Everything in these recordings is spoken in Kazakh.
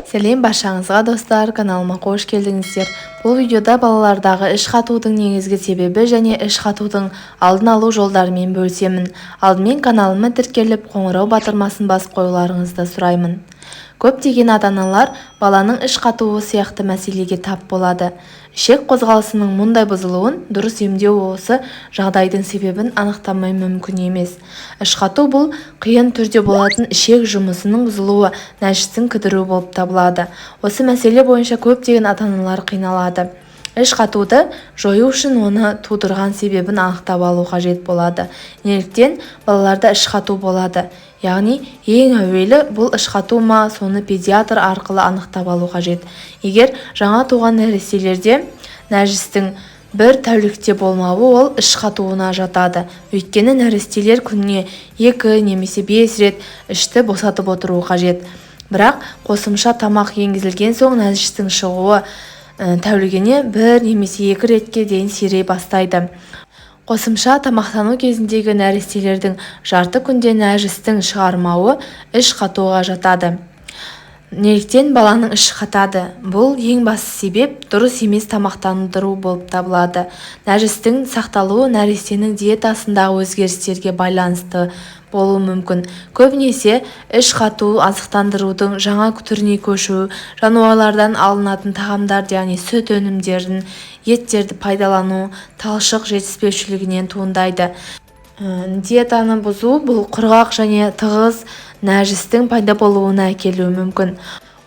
Сәлем баршаңызға достар, каналыма қош келдіңіздер. Бұл видеода балалардағы іш қатудың негізгі себебі және іш қатудың алдын алу жолдарымен бөлісемін. Алдымен каналыма тіркеліп, қоңырау батырмасын басып қоюларыңызды сұраймын. Көптеген ата-аналар баланың іш қатуы сияқты мәселеге тап болады. Ішек қозғалысының мұндай бұзылуын дұрыс емдеу осы жағдайдың себебін анықтамай мүмкін емес. Іш қату бұл қиын түрде болатын ішек жұмысының бұзылуы, нәжістің кідіруі болып табылады. Осы мәселе бойынша көптеген ата-аналар қиналады. Іш қатуды жою үшін оны тудырған себебін анықтап алу қажет болады. Неліктен балаларда іш қату болады? Яғни ең әуелі бұл іш қату ма, соны педиатр арқылы анықтап алу қажет. Егер жаңа туған нәрестелерде нәжістің бір тәулікте болмауы ол іш қатуына жатады. Өйткені нәрестелер күніне 2 немесе 5 рет ішті босатып отыруы қажет. Бірақ қосымша тамақ енгізілген соң нәжістің шығуы тәулігіне 1 немесе 2 ретке дейін сирей бастайды. Қосымша тамақтану кезіндегі нәрестелердің жарты күнде нәжістің шығармауы іш қатуға жатады. Неліктен баланың іші қатады? Бұл ең басты себеп дұрыс емес тамақтандыру болып табылады. Нәжістің сақталуы нәрестенің диетасындағы өзгерістерге байланысты болуы мүмкін. Көбінесе іш қату азықтандырудың жаңа түріне көшу, жануарлардан алынатын тағамдар, яғни сүт өнімдерін, еттерді пайдалану, талшық жетіспеушілігінен туындайды. Диетаны бұзу бұл құрғақ және тығыз нәжістің пайда болуына әкелуі мүмкін.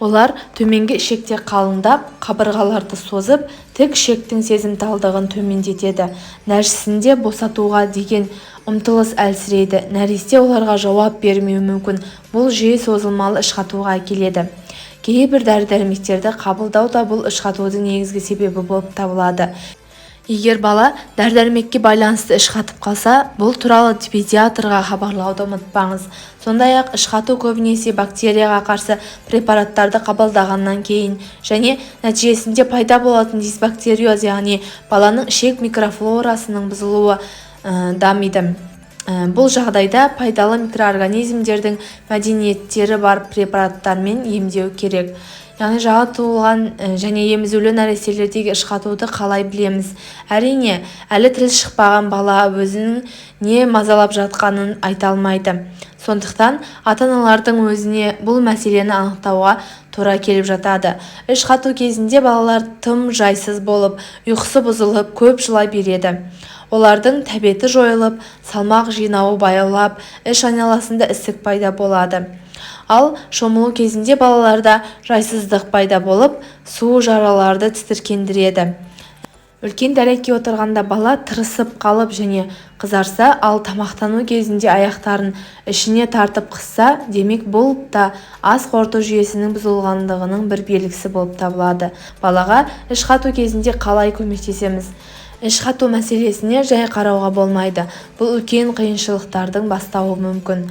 Олар төменгі ішекте қалыңдап, қабырғаларды созып, тік ішектің сезімталдығын төмендетеді. Нәжісінде босатуға деген ұмтылыс әлсірейді. Нәресте оларға жауап бермеуі мүмкін. Бұл жиі созылмалы іш қатуға әкеледі. Кейбір дәрі-дәрмектерді қабылдау да бұл іш қатудың негізгі себебі болып табылады. Егер бала дәрі-дәрмекке байланысты іш қатып қалса, бұл туралы педиатрға хабарлауды ұмытпаңыз. Сондай-ақ іш қату көбінесе бактерияға қарсы препараттарды қабылдағаннан кейін және нәтижесінде пайда болатын дисбактериоз, яғни баланың ішек микрофлорасының бұзылуы дамиды. Бұл жағдайда пайдалы микроорганизмдердің мәдениеттері бар препараттармен емдеу керек. Яғни жаңа туылған және емізулі нәрестелердегі іш қатуды қалай білеміз? Әрине, әлі тілі шықпаған бала өзінің не мазалап жатқанын айта алмайды. Сондықтан ата-аналардың өзіне бұл мәселені анықтауға тура келіп жатады. Іш қату кезінде балалар тым жайсыз болып, ұйқысы бұзылып, көп жылай береді. Олардың тәбеті жойылып, салмақ жинауы баяулап, іш айналасында ісік пайда болады. Ал шомылу кезінде балаларда жайсыздық пайда болып, су жараларды тітіркендіреді. Үлкен дәретке отырғанда бала тырысып қалып және қызарса, ал тамақтану кезінде аяқтарын ішіне тартып қысса, демек бұл да ас қорыту жүйесінің бұзылғандығының бір белгісі болып табылады. Балаға іш қату кезінде қалай көмектесеміз? Іш қату мәселесіне жай қарауға болмайды. Бұл үлкен қиыншылықтардың бастауы мүмкін.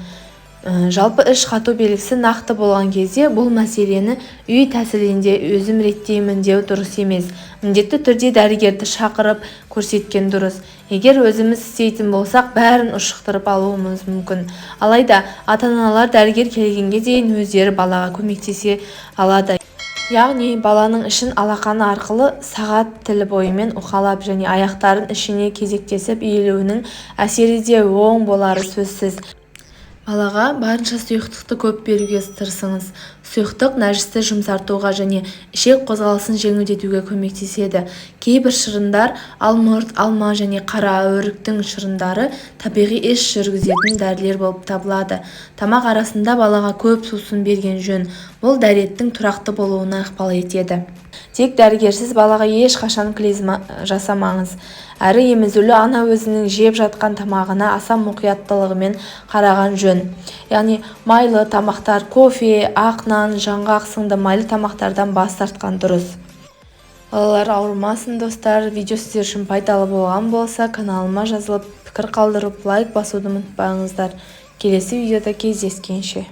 Жалпы іш қату белгісі нақты болған кезде бұл мәселені үй тәсілінде өзім реттеймін деу дұрыс емес. Міндетті түрде дәрігерді шақырып көрсеткен дұрыс. Егер өзіміз істейтін болсақ, бәрін ұшықтырып алуымыз мүмкін. Алайда ата-аналар дәрігер келгенге дейін өздері балаға көмектесе алады. Яғни баланың ішін алақаны арқылы сағат тілі бойымен уқалап және аяқтарын ішіне кезектесіп иілуінің әсері де оң болары сөзсіз. Балаға барынша сұйықтықты көп беруге тырысыңыз. Сұйықтық нәжісті жұмсартуға және ішек қозғалысын жеңілдетуге көмектеседі. Кейбір шырындар, алмұрт, алма және қара өріктің шырындары табиғи іш жүргізетін дәрілер болып табылады. Тамақ арасында балаға көп сусын берген жөн. Бұл дәреттің тұрақты болуына ықпал етеді. Тек дәрігерсіз балаға ешқашан клизма жасамаңыз. Әрі емізулі ана өзінің жеп жатқан тамағына аса мұқияттылығымен қараған жөн. Яғни майлы тамақтар, кофе, ақ нан, жаңғақ сынды майлы тамақтардан бас тартқан дұрыс. Балалар ауырмасын достар. Видео сіздер үшін пайдалы болған болса, каналыма жазылып, пікір қалдырып, лайк басуды ұмытпаңыздар. Келесі видеода кездескенше.